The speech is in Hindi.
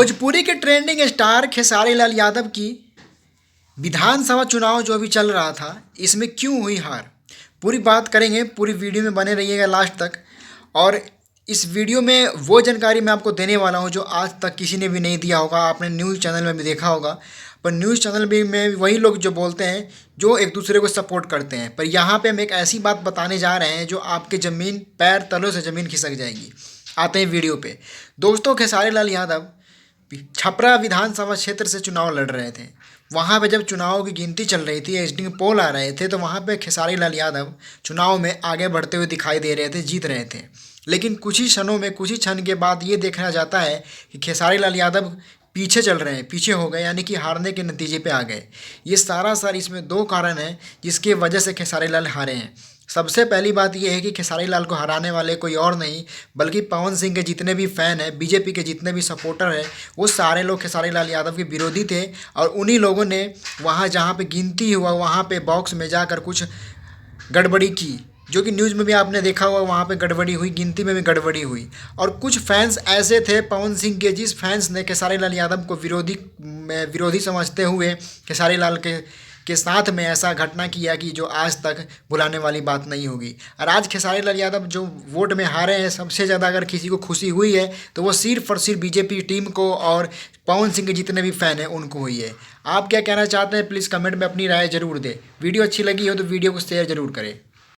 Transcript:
भोजपुरी के ट्रेंडिंग स्टार खेसारी लाल यादव की विधानसभा चुनाव जो अभी चल रहा था, इसमें क्यों हुई हार, पूरी बात करेंगे। पूरी वीडियो में बने रहिएगा लास्ट तक। और इस वीडियो में वो जानकारी मैं आपको देने वाला हूँ जो आज तक किसी ने भी नहीं दिया होगा। आपने न्यूज़ चैनल में भी देखा होगा, पर न्यूज़ चैनल भी में वही लोग जो बोलते हैं जो एक दूसरे को सपोर्ट करते हैं। पर यहाँ पे हम एक ऐसी बात बताने जा रहे हैं जो आपके ज़मीन पैर तलों से ज़मीन खिसक जाएगी। आते हैं वीडियो पे। दोस्तों, खेसारी लाल यादव छपरा विधानसभा क्षेत्र से चुनाव लड़ रहे थे। वहाँ पे जब चुनाव की गिनती चल रही थी, एग्जिटिंग पोल आ रहे थे, तो वहाँ पे खेसारी लाल यादव चुनाव में आगे बढ़ते हुए दिखाई दे रहे थे, जीत रहे थे। लेकिन कुछ ही क्षणों में, कुछ ही क्षण के बाद ये देखा जाता है कि खेसारी लाल यादव पीछे चल रहे हैं, पीछे हो गए, यानी कि हारने के नतीजे पे आ गए। ये सारा इसमें दो कारण हैं जिसकी वजह से खेसारी लाल हारे हैं। सबसे पहली बात यह है कि खेसारी लाल को हराने वाले कोई और नहीं बल्कि पवन सिंह के जितने भी फ़ैन हैं, बीजेपी के जितने भी सपोर्टर हैं, वो सारे लोग खेसारी लाल यादव के विरोधी थे। और उन्हीं लोगों ने वहाँ जहाँ पे गिनती हुआ, वहाँ पे बॉक्स में जाकर कुछ गड़बड़ी की, जो कि न्यूज़ में भी आपने देखा होगा। वहाँ पे गड़बड़ी हुई, गिनती में भी गड़बड़ी हुई। और कुछ फैंस ऐसे थे पवन सिंह के, जिस फैंस ने खेसारी लाल यादव को विरोधी समझते हुए खेसारी लाल के साथ में ऐसा घटना किया कि जो आज तक भुलाने वाली बात नहीं होगी। और आज खेसारी लाल यादव जो वोट में हारे हैं, सबसे ज़्यादा अगर किसी को खुशी हुई है तो वो सिर्फ और सिर्फ बीजेपी टीम को और पवन सिंह के जितने भी फ़ैन हैं उनको हुई है। आप क्या कहना चाहते हैं, प्लीज़ कमेंट में अपनी राय ज़रूर दें। वीडियो अच्छी लगी हो तो वीडियो को शेयर ज़रूर करें।